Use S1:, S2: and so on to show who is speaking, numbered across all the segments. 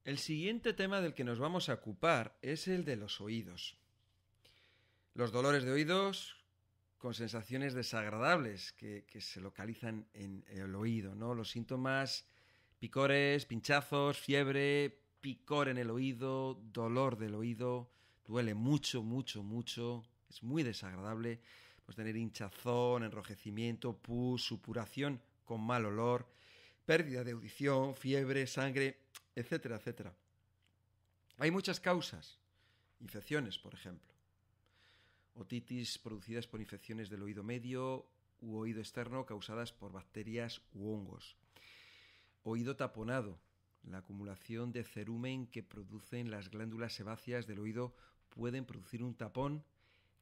S1: El siguiente tema del que nos vamos a ocupar es el de los oídos. Los dolores de oídos con sensaciones desagradables que se localizan en el oído, ¿no? Los síntomas: picores, pinchazos, fiebre, picor en el oído, dolor del oído, duele mucho, mucho, mucho, es muy desagradable. Pues tener hinchazón, enrojecimiento, pus, supuración con mal olor, pérdida de audición, fiebre, sangre, etcétera, etcétera. Hay muchas causas. Infecciones, por ejemplo. Otitis producidas por infecciones del oído medio u oído externo causadas por bacterias u hongos. Oído taponado. La acumulación de cerumen que producen las glándulas sebáceas del oído pueden producir un tapón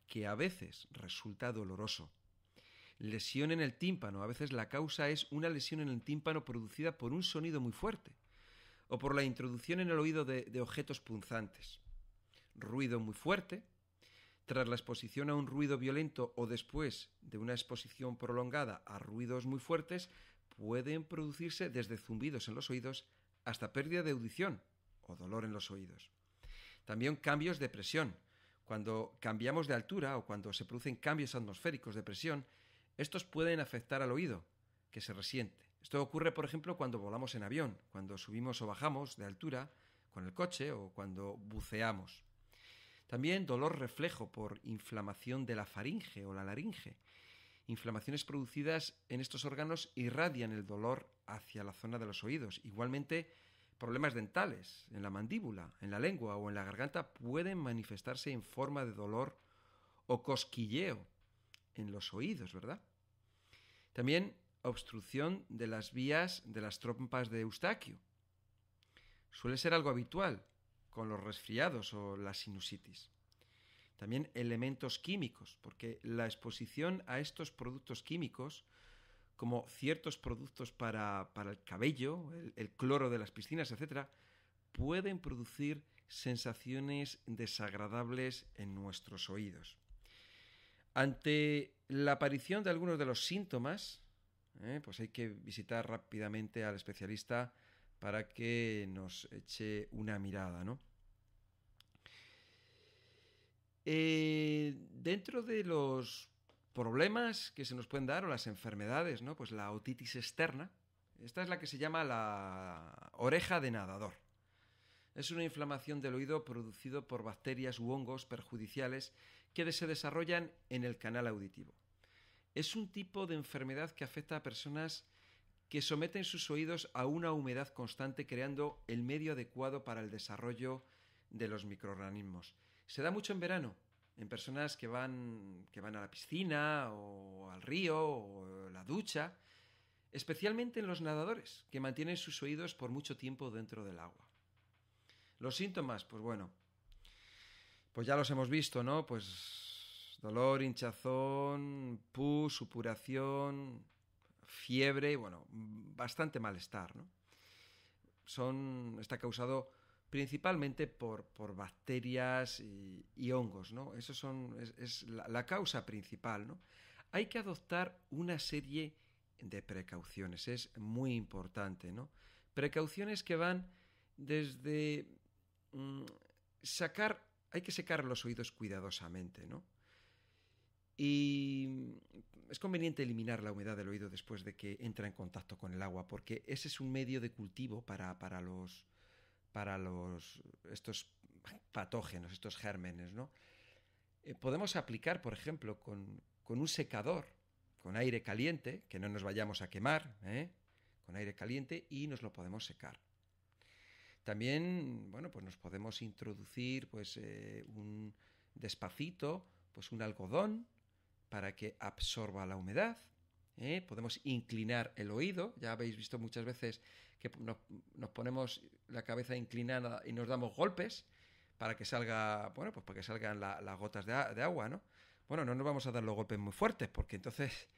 S1: que a veces resulta doloroso. Lesión en el tímpano. A veces la causa es una lesión en el tímpano producida por un sonido muy fuerte o por la introducción en el oído de objetos punzantes. Ruido muy fuerte. Tras la exposición a un ruido violento o después de una exposición prolongada a ruidos muy fuertes, pueden producirse desde zumbidos en los oídos hasta pérdida de audición o dolor en los oídos. También cambios de presión. Cuando cambiamos de altura o cuando se producen cambios atmosféricos de presión, estos pueden afectar al oído, que se resiente. Esto ocurre, por ejemplo, cuando volamos en avión, cuando subimos o bajamos de altura con el coche o cuando buceamos. También dolor reflejo por inflamación de la faringe o la laringe. Inflamaciones producidas en estos órganos irradian el dolor hacia la zona de los oídos. Igualmente, problemas dentales en la mandíbula, en la lengua o en la garganta pueden manifestarse en forma de dolor o cosquilleo en los oídos, ¿verdad? También obstrucción de las vías de las trompas de Eustaquio. Suele ser algo habitual con los resfriados o la sinusitis. También elementos químicos, porque la exposición a estos productos químicos, como ciertos productos para el cabello, el cloro de las piscinas, etc., pueden producir sensaciones desagradables en nuestros oídos. Ante la aparición de algunos de los síntomas, pues hay que visitar rápidamente al especialista para que nos eche una mirada, ¿no? Dentro de los problemas que se nos pueden dar o las enfermedades, ¿no? Pues la otitis externa, esta es la que se llama la oreja de nadador. Es una inflamación del oído producido por bacterias u hongos perjudiciales que se desarrollan en el canal auditivo. Es un tipo de enfermedad que afecta a personas que someten sus oídos a una humedad constante, creando el medio adecuado para el desarrollo de los microorganismos. Se da mucho en verano, en personas que van a la piscina o al río o a la ducha, especialmente en los nadadores, que mantienen sus oídos por mucho tiempo dentro del agua. Los síntomas, pues bueno, pues ya los hemos visto, ¿no? Pues dolor, hinchazón, pus, supuración, fiebre, bueno, bastante malestar, ¿no? Está causado principalmente por bacterias y hongos, ¿no? Eso es la causa principal, ¿no? Hay que adoptar una serie de precauciones, es muy importante, ¿no? Precauciones que van desde hay que secar los oídos cuidadosamente, ¿no? Y es conveniente eliminar la humedad del oído después de que entra en contacto con el agua, porque ese es un medio de cultivo para estos patógenos, estos gérmenes, ¿no? Podemos aplicar, por ejemplo, con un secador, con aire caliente, que no nos vayamos a quemar, con aire caliente, y nos lo podemos secar. También, bueno, pues nos podemos introducir, pues, despacito, pues un algodón para que absorba la humedad. Podemos inclinar el oído. Ya habéis visto muchas veces que nos ponemos la cabeza inclinada y nos damos golpes para que salga, bueno, pues para que salgan las gotas de agua, ¿no? Bueno, no nos vamos a dar los golpes muy fuertes, porque entonces,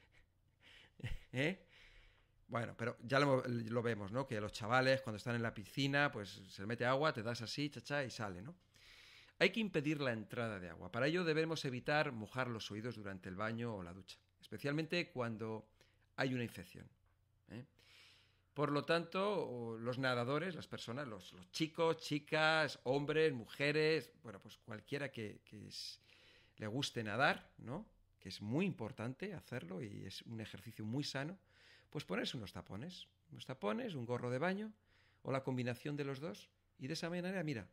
S1: bueno, pero ya lo vemos, ¿no? Que los chavales cuando están en la piscina, pues se le mete agua, te das así, chacha, y sale, ¿no? Hay que impedir la entrada de agua. Para ello debemos evitar mojar los oídos durante el baño o la ducha, especialmente cuando hay una infección. Por lo tanto, los nadadores, las personas, los chicos, chicas, hombres, mujeres, bueno, pues cualquiera le guste nadar, ¿no? Que es muy importante hacerlo y es un ejercicio muy sano, pues ponerse unos tapones, un gorro de baño o la combinación de los dos y de esa manera, mira,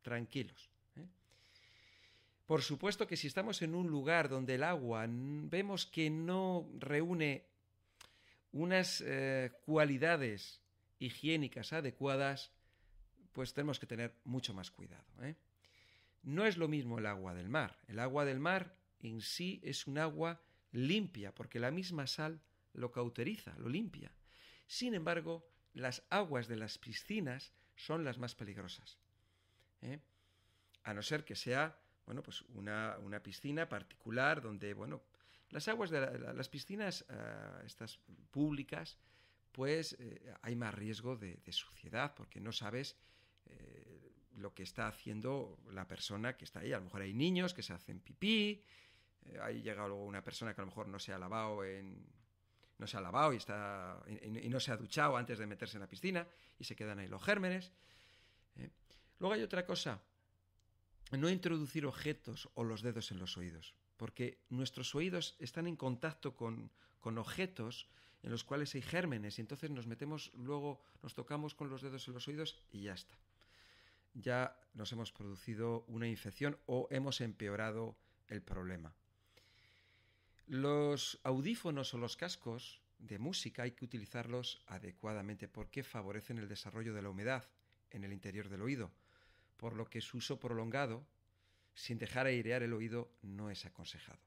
S1: tranquilos. Por supuesto que si estamos en un lugar donde el agua vemos que no reúne unas cualidades higiénicas adecuadas, pues tenemos que tener mucho más cuidado. No es lo mismo el agua del mar. El agua del mar en sí es un agua limpia, porque la misma sal lo cauteriza, lo limpia. Sin embargo, las aguas de las piscinas son las más peligrosas. A no ser que sea, bueno, pues una piscina particular donde, bueno, las aguas de las piscinas, estas públicas, pues hay más riesgo de suciedad, porque no sabes lo que está haciendo la persona que está ahí. A lo mejor hay niños que se hacen pipí, ahí llega luego una persona que a lo mejor no se ha lavado y no se ha duchado antes de meterse en la piscina y se quedan ahí los gérmenes. Luego hay otra cosa, no introducir objetos o los dedos en los oídos, porque nuestros oídos están en contacto con objetos en los cuales hay gérmenes y entonces nos tocamos con los dedos en los oídos y ya está. Ya nos hemos producido una infección o hemos empeorado el problema. Los audífonos o los cascos de música hay que utilizarlos adecuadamente porque favorecen el desarrollo de la humedad en el interior del oído, por lo que su uso prolongado, sin dejar airear el oído, no es aconsejado.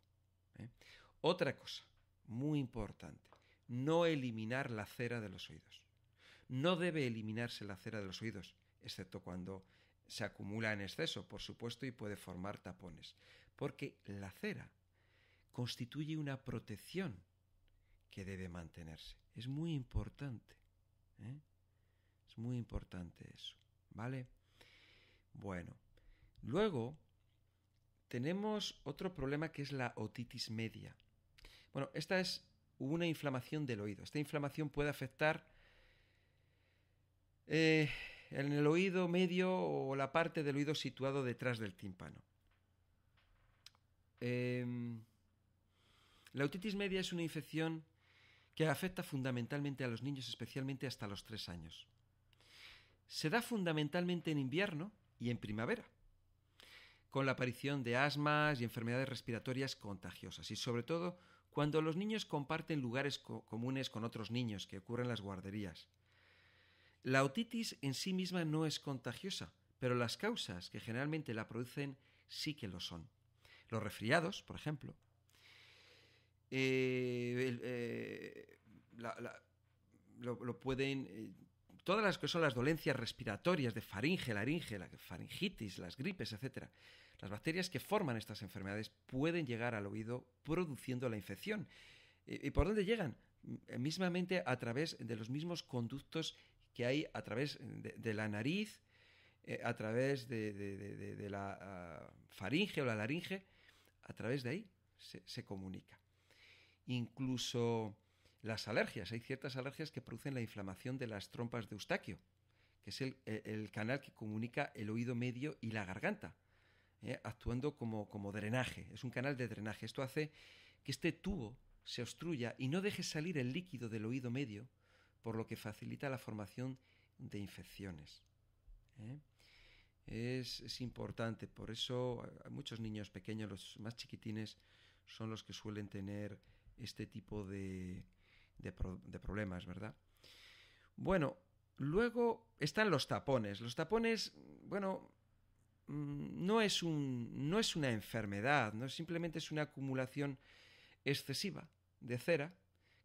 S1: Otra cosa muy importante, no eliminar la cera de los oídos. No debe eliminarse la cera de los oídos, excepto cuando se acumula en exceso, por supuesto, y puede formar tapones, porque la cera constituye una protección que debe mantenerse. Es muy importante. Es muy importante eso, ¿vale? Bueno, luego tenemos otro problema que es la otitis media. Bueno, esta es una inflamación del oído. Esta inflamación puede afectar en el oído medio o la parte del oído situado detrás del tímpano. La otitis media es una infección que afecta fundamentalmente a los niños, especialmente hasta los 3 años. Se da fundamentalmente en invierno y en primavera, con la aparición de asmas y enfermedades respiratorias contagiosas, y sobre todo cuando los niños comparten lugares comunes con otros niños, que ocurre en las guarderías. La otitis en sí misma no es contagiosa, pero las causas que generalmente la producen sí que lo son. Los resfriados, por ejemplo, lo pueden... todas las que son las dolencias respiratorias de faringe, laringe, la faringitis, las gripes, etc. Las bacterias que forman estas enfermedades pueden llegar al oído produciendo la infección. ¿Y por dónde llegan? Mismamente a través de los mismos conductos que hay a través de la nariz, a través de la faringe o la laringe, a través de ahí se comunica. Incluso las alergias. Hay ciertas alergias que producen la inflamación de las trompas de Eustaquio, que es el canal que comunica el oído medio y la garganta, actuando como drenaje. Es un canal de drenaje. Esto hace que este tubo se obstruya y no deje salir el líquido del oído medio, por lo que facilita la formación de infecciones. Es importante. Por eso muchos niños pequeños, los más chiquitines, son los que suelen tener este tipo de problemas, ¿verdad? Bueno, luego están los tapones. Los tapones, bueno, no es una enfermedad, no simplemente es una acumulación excesiva de cera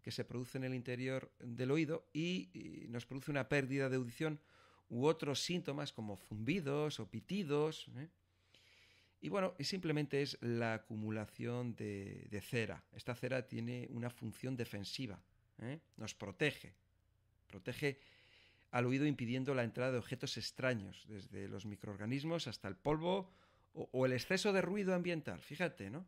S1: que se produce en el interior del oído y nos produce una pérdida de audición u otros síntomas como zumbidos o pitidos. Y bueno, simplemente es la acumulación de cera. Esta cera tiene una función defensiva. Nos protege al oído impidiendo la entrada de objetos extraños, desde los microorganismos hasta el polvo o el exceso de ruido ambiental. Fíjate, ¿no?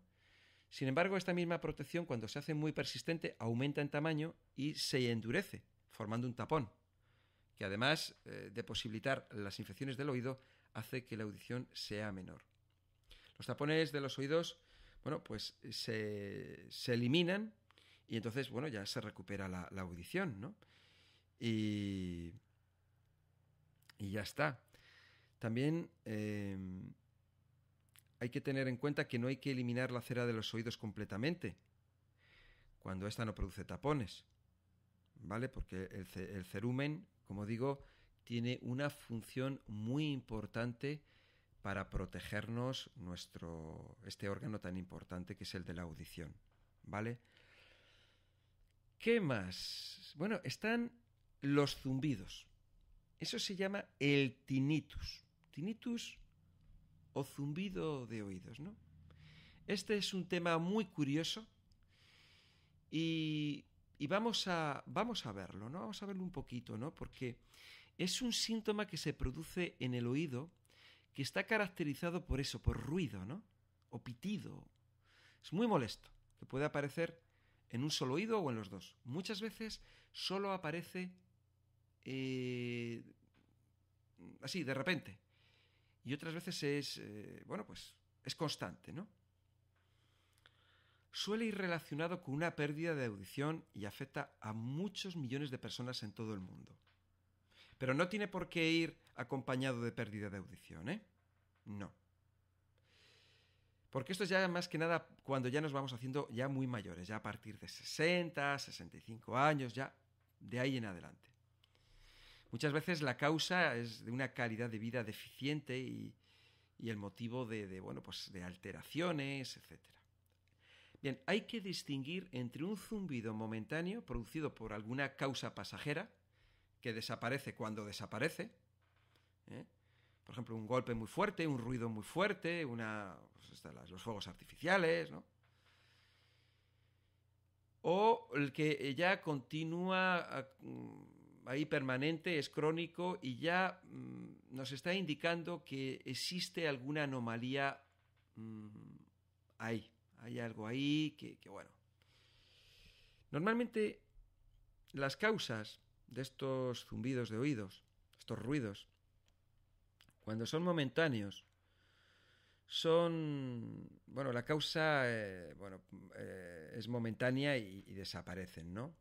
S1: Sin embargo, esta misma protección, cuando se hace muy persistente, aumenta en tamaño y se endurece, formando un tapón, que además de posibilitar las infecciones del oído, hace que la audición sea menor. Los tapones de los oídos, bueno, pues se eliminan y entonces, bueno, ya se recupera la audición, ¿no? Y ya está. También hay que tener en cuenta que no hay que eliminar la cera de los oídos completamente cuando ésta no produce tapones, ¿vale? Porque el cerumen, como digo, tiene una función muy importante para protegernos este órgano tan importante que es el de la audición, ¿vale? ¿Qué más? Bueno, están los zumbidos. Eso se llama el tinnitus. Tinnitus o zumbido de oídos, ¿no? Este es un tema muy curioso y vamos a verlo, ¿no? Vamos a verlo un poquito, ¿no? Porque es un síntoma que se produce en el oído que está caracterizado por eso, por ruido, ¿no? O pitido. Es muy molesto, que puede aparecer en un solo oído o en los dos. Muchas veces solo aparece así, de repente. Y otras veces es, pues es constante, ¿no? Suele ir relacionado con una pérdida de audición y afecta a muchos millones de personas en todo el mundo. Pero no tiene por qué ir acompañado de pérdida de audición, ¿eh? No. Porque esto es ya más que nada cuando ya nos vamos haciendo ya muy mayores, ya a partir de 60, 65 años, ya de ahí en adelante. Muchas veces la causa es de una calidad de vida deficiente y el motivo de alteraciones, etc. Bien, hay que distinguir entre un zumbido momentáneo producido por alguna causa pasajera, que desaparece cuando desaparece, ¿eh? Por ejemplo, un golpe muy fuerte, un ruido muy fuerte, los fuegos artificiales, ¿no? O el que ya continúa ahí permanente, es crónico y ya nos está indicando que existe alguna anomalía ahí. Hay algo ahí que bueno. Normalmente las causas de estos zumbidos de oídos, estos ruidos, cuando son momentáneos, la causa es momentánea y desaparecen, ¿no?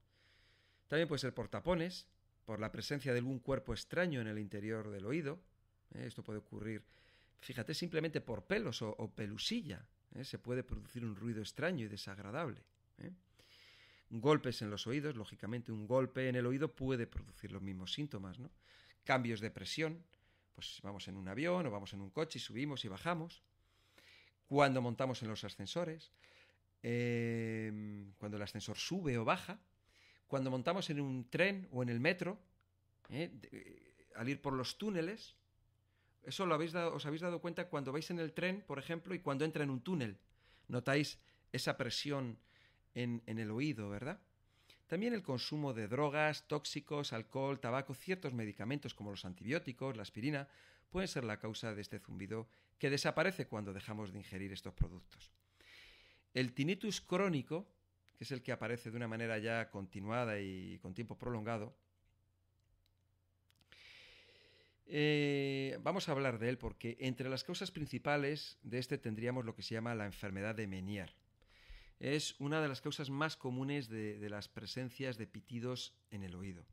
S1: También puede ser por tapones, por la presencia de algún cuerpo extraño en el interior del oído. Esto puede ocurrir, fíjate, simplemente por pelos o pelusilla. Se puede producir un ruido extraño y desagradable. Golpes en los oídos, lógicamente un golpe en el oído puede producir los mismos síntomas, ¿no? Cambios de presión, pues vamos en un avión o vamos en un coche y subimos y bajamos. Cuando montamos en los ascensores, cuando el ascensor sube o baja, cuando montamos en un tren o en el metro, al ir por los túneles. Eso os habéis dado cuenta cuando vais en el tren, por ejemplo, y cuando entra en un túnel. Notáis esa presión en el oído, ¿verdad? También el consumo de drogas, tóxicos, alcohol, tabaco, ciertos medicamentos como los antibióticos, la aspirina, pueden ser la causa de este zumbido que desaparece cuando dejamos de ingerir estos productos. El tinnitus crónico, que es el que aparece de una manera ya continuada y con tiempo prolongado, vamos a hablar de él porque entre las causas principales de este tendríamos lo que se llama la enfermedad de Meniere. Es una de las causas más comunes de las presencias de pitidos en el oído.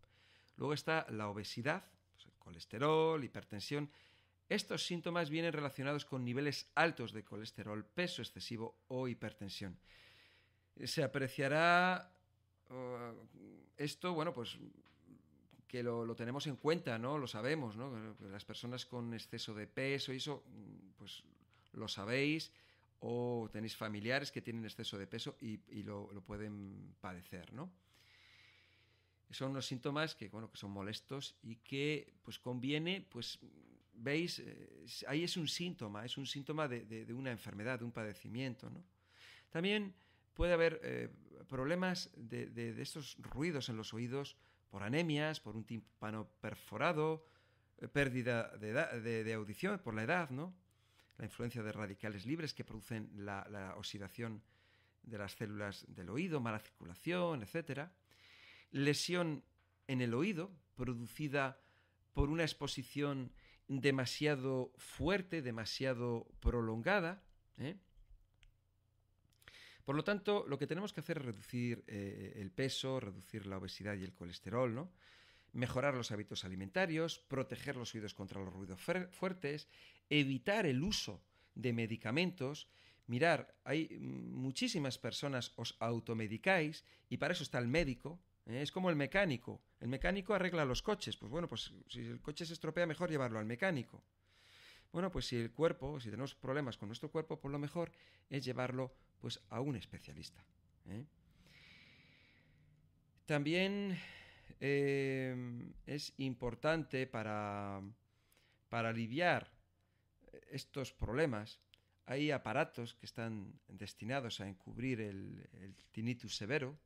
S1: Luego está la obesidad, pues el colesterol, hipertensión. Estos síntomas vienen relacionados con niveles altos de colesterol, peso excesivo o hipertensión. Se apreciará esto, que lo tenemos en cuenta, ¿no? Lo sabemos, ¿no? Las personas con exceso de peso y eso, pues lo sabéis, o tenéis familiares que tienen exceso de peso y lo pueden padecer, ¿no? Son unos síntomas que son molestos y que pues conviene, pues veis, ahí es un síntoma de una enfermedad, de un padecimiento, ¿no? También puede haber problemas de estos ruidos en los oídos por anemias, por un tímpano perforado, pérdida de audición por la edad, ¿no? La influencia de radicales libres que producen la oxidación de las células del oído, mala circulación, etc. Lesión en el oído, producida por una exposición demasiado fuerte, demasiado prolongada. Por lo tanto, lo que tenemos que hacer es reducir el peso, reducir la obesidad y el colesterol, ¿no? Mejorar los hábitos alimentarios, proteger los oídos contra los ruidos fuertes, evitar el uso de medicamentos. Mirar, hay muchísimas personas os automedicáis y para eso está el médico. Es como el mecánico. El mecánico arregla los coches. Pues bueno, pues si el coche se estropea, mejor llevarlo al mecánico. Bueno, pues si tenemos problemas con nuestro cuerpo, pues lo mejor es llevarlo pues a un especialista. También es importante para aliviar estos problemas. Hay aparatos que están destinados a encubrir el tinnitus severo.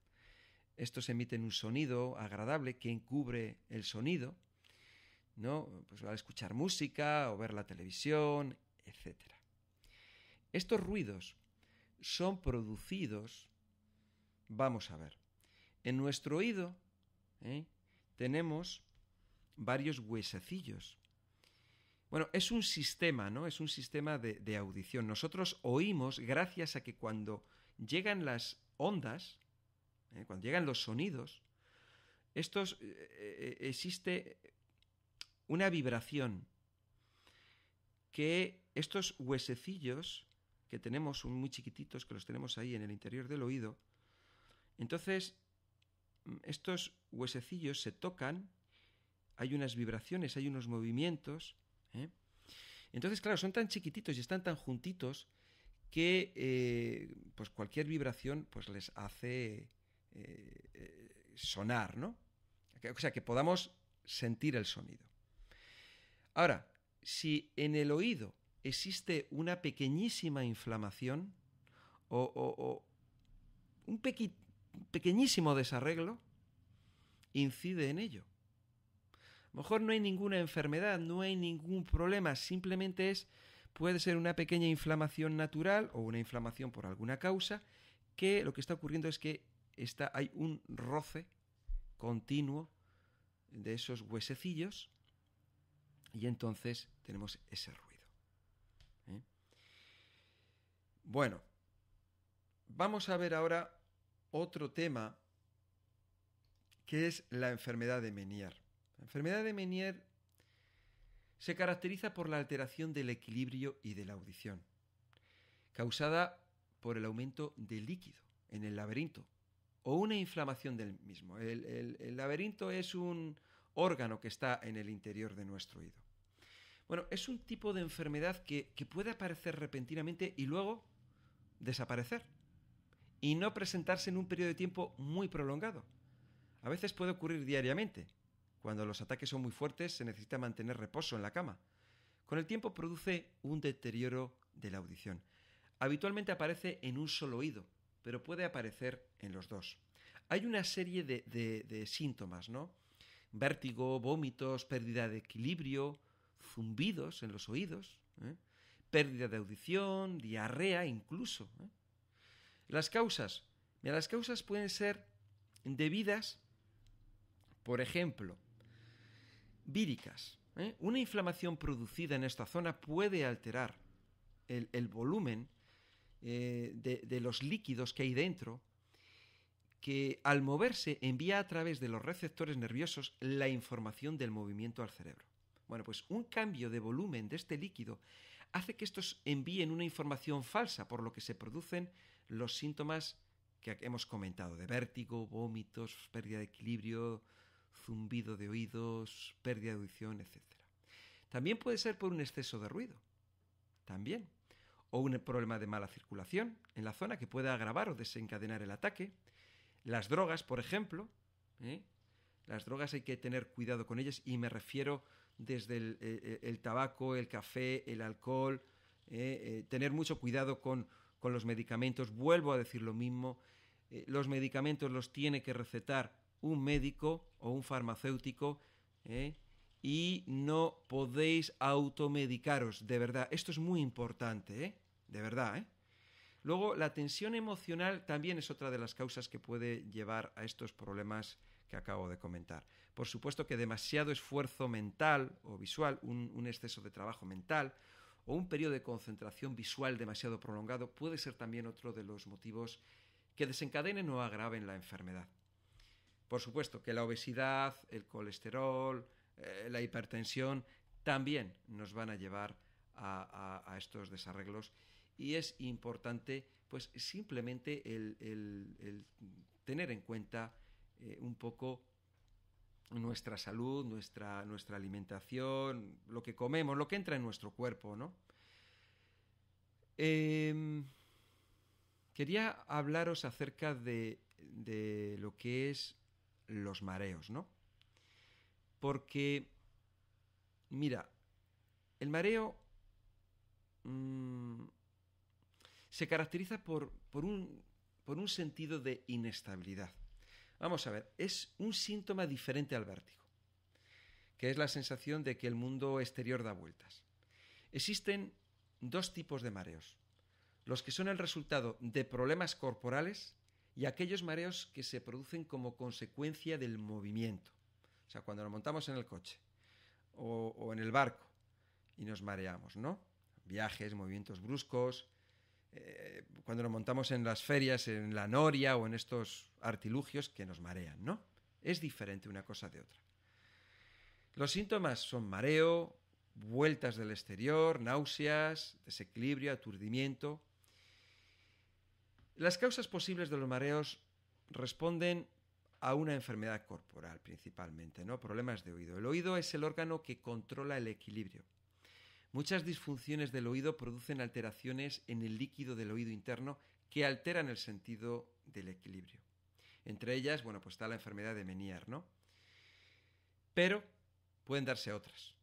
S1: Estos emiten un sonido agradable que encubre el sonido, ¿no? Pues al escuchar música o ver la televisión, etc. Estos ruidos son producidos, vamos a ver, en nuestro oído tenemos varios huesecillos. Bueno, es un sistema, ¿no? Es un sistema de audición. Nosotros oímos gracias a que cuando llegan las ondas, cuando llegan los sonidos, existe una vibración que estos huesecillos que tenemos, son muy chiquititos, que los tenemos ahí en el interior del oído, entonces estos huesecillos se tocan, hay unas vibraciones, hay unos movimientos, entonces claro, son tan chiquititos y están tan juntitos que pues cualquier vibración pues les hace sonar, ¿no? O sea, que podamos sentir el sonido. Ahora, si en el oído existe una pequeñísima inflamación o un pequeñísimo desarreglo, incide en ello. A lo mejor no hay ninguna enfermedad, no hay ningún problema, simplemente puede ser una pequeña inflamación natural o una inflamación por alguna causa, que lo que está ocurriendo es que hay un roce continuo de esos huesecillos y entonces tenemos ese ruido. Bueno, vamos a ver ahora otro tema que es la enfermedad de Meniere. La enfermedad de Meniere se caracteriza por la alteración del equilibrio y de la audición, causada por el aumento del líquido en el laberinto o una inflamación del mismo. El laberinto es un órgano que está en el interior de nuestro oído. Bueno, es un tipo de enfermedad que puede aparecer repentinamente y luego desaparecer y no presentarse en un periodo de tiempo muy prolongado. A veces puede ocurrir diariamente. Cuando los ataques son muy fuertes, se necesita mantener reposo en la cama. Con el tiempo produce un deterioro de la audición. Habitualmente aparece en un solo oído, pero puede aparecer en los dos. Hay una serie de síntomas, ¿no? Vértigo, vómitos, pérdida de equilibrio, zumbidos en los oídos, pérdida de audición, diarrea incluso. Las causas pueden ser debidas, por ejemplo, víricas. Una inflamación producida en esta zona puede alterar el volumen de los líquidos que hay dentro, que al moverse envía a través de los receptores nerviosos la información del movimiento al cerebro. Bueno, pues un cambio de volumen de este líquido hace que estos envíen una información falsa, por lo que se producen los síntomas que hemos comentado, de vértigo, vómitos, pérdida de equilibrio, zumbido de oídos, pérdida de audición, etc. También puede ser por un exceso de ruido, también, o un problema de mala circulación en la zona que puede agravar o desencadenar el ataque. Las drogas, por ejemplo, las drogas hay que tener cuidado con ellas y me refiero desde el tabaco, el café, el alcohol, tener mucho cuidado con los medicamentos. Vuelvo a decir lo mismo, los medicamentos los tiene que recetar un médico o un farmacéutico y no podéis automedicaros, de verdad. Esto es muy importante, de verdad. Luego, la tensión emocional también es otra de las causas que puede llevar a estos problemas que acabo de comentar. Por supuesto que demasiado esfuerzo mental o visual, un exceso de trabajo mental o un periodo de concentración visual demasiado prolongado puede ser también otro de los motivos que desencadenen o agraven la enfermedad. Por supuesto que la obesidad, el colesterol, la hipertensión también nos van a llevar a estos desarreglos, y es importante pues simplemente el tener en cuenta un poco nuestra salud, nuestra alimentación, lo que comemos, lo que entra en nuestro cuerpo, ¿no? Quería hablaros acerca de lo que es los mareos, ¿no? Porque, mira, el mareo se caracteriza por un sentido de inestabilidad. Vamos a ver, es un síntoma diferente al vértigo, que es la sensación de que el mundo exterior da vueltas. Existen dos tipos de mareos: los que son el resultado de problemas corporales y aquellos mareos que se producen como consecuencia del movimiento. O sea, cuando nos montamos en el coche o en el barco y nos mareamos, ¿no? Viajes, movimientos bruscos, cuando nos montamos en las ferias, en la noria o en estos artilugios que nos marean, ¿no? Es diferente una cosa de otra. Los síntomas son mareo, vueltas del exterior, náuseas, desequilibrio, aturdimiento. Las causas posibles de los mareos responden a una enfermedad corporal principalmente, ¿no? Problemas de oído. El oído es el órgano que controla el equilibrio. Muchas disfunciones del oído producen alteraciones en el líquido del oído interno que alteran el sentido del equilibrio. Entre ellas, bueno, pues está la enfermedad de Meniere, ¿no? Pero pueden darse otras,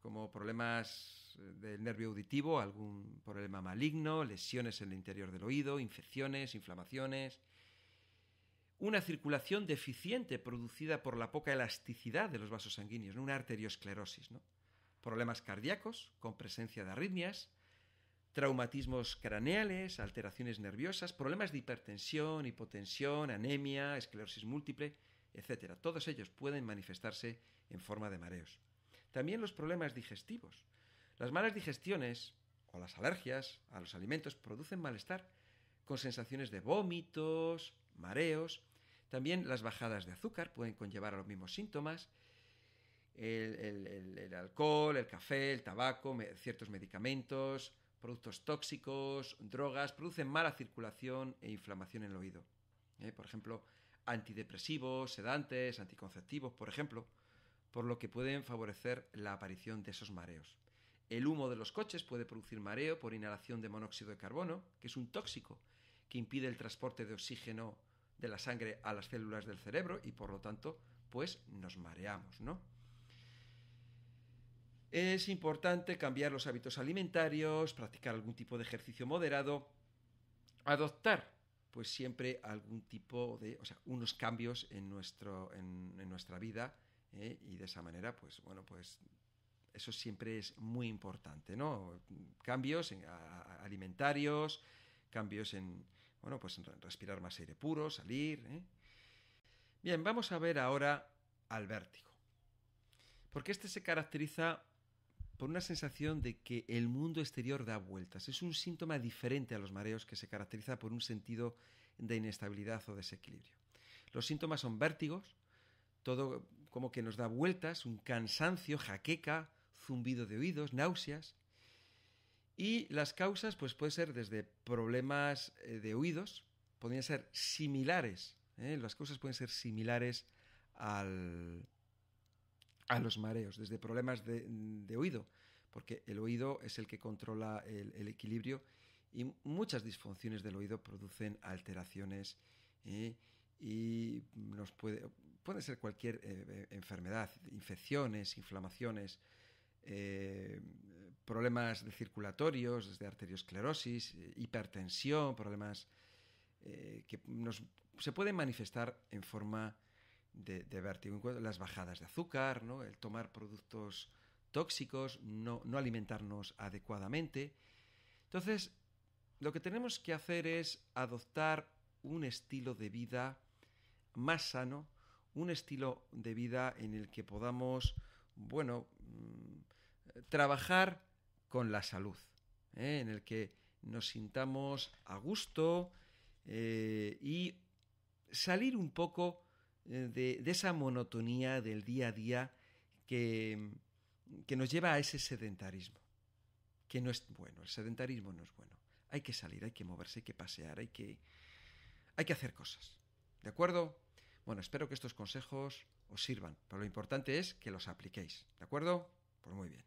S1: como problemas del nervio auditivo, algún problema maligno, lesiones en el interior del oído, infecciones, inflamaciones, una circulación deficiente producida por la poca elasticidad de los vasos sanguíneos, ¿no? Una arteriosclerosis, ¿no? Problemas cardíacos con presencia de arritmias, traumatismos craneales, alteraciones nerviosas, problemas de hipertensión, hipotensión, anemia, esclerosis múltiple, etc. Todos ellos pueden manifestarse en forma de mareos. También los problemas digestivos. Las malas digestiones o las alergias a los alimentos producen malestar con sensaciones de vómitos, mareos. También las bajadas de azúcar pueden conllevar a los mismos síntomas. El alcohol, el café, el tabaco, ciertos medicamentos, productos tóxicos, drogas, producen mala circulación e inflamación en el oído. Por ejemplo, antidepresivos, sedantes, anticonceptivos, por ejemplo, por lo que pueden favorecer la aparición de esos mareos. El humo de los coches puede producir mareo por inhalación de monóxido de carbono, que es un tóxico que impide el transporte de oxígeno de la sangre a las células del cerebro y, por lo tanto, pues nos mareamos, ¿no? Es importante cambiar los hábitos alimentarios, practicar algún tipo de ejercicio moderado, adoptar pues siempre algún tipo de, unos cambios en nuestra vida, y de esa manera, pues bueno, pues eso siempre es muy importante, ¿no? Cambios alimentarios, cambios en, bueno, pues en respirar más aire puro, salir, ¿eh? Bien, vamos a ver ahora al vértigo, porque este se caracteriza por una sensación de que el mundo exterior da vueltas. Es un síntoma diferente a los mareos, que se caracteriza por un sentido de inestabilidad o desequilibrio. Los síntomas son vértigos, todo como que nos da vueltas, un cansancio, jaqueca, zumbido de oídos, náuseas. Y las causas pues pueden ser desde problemas de oídos, podrían ser similares, las causas pueden ser similares a los mareos, desde problemas de oído, porque el oído es el que controla el equilibrio, y muchas disfunciones del oído producen alteraciones, y puede ser cualquier enfermedad, infecciones, inflamaciones, problemas circulatorios, desde arteriosclerosis, hipertensión, problemas que se pueden manifestar en forma de vértigo, las bajadas de azúcar, ¿no? El tomar productos tóxicos, no alimentarnos adecuadamente. Entonces, lo que tenemos que hacer es adoptar un estilo de vida más sano, un estilo de vida en el que podamos, bueno, trabajar con la salud, en el que nos sintamos a gusto y salir un poco de esa monotonía del día a día que nos lleva a ese sedentarismo, que no es bueno. El sedentarismo no es bueno. Hay que salir, hay que moverse, hay que pasear, hay que hacer cosas. ¿De acuerdo? Bueno, espero que estos consejos os sirvan, pero lo importante es que los apliquéis. ¿De acuerdo? Pues muy bien.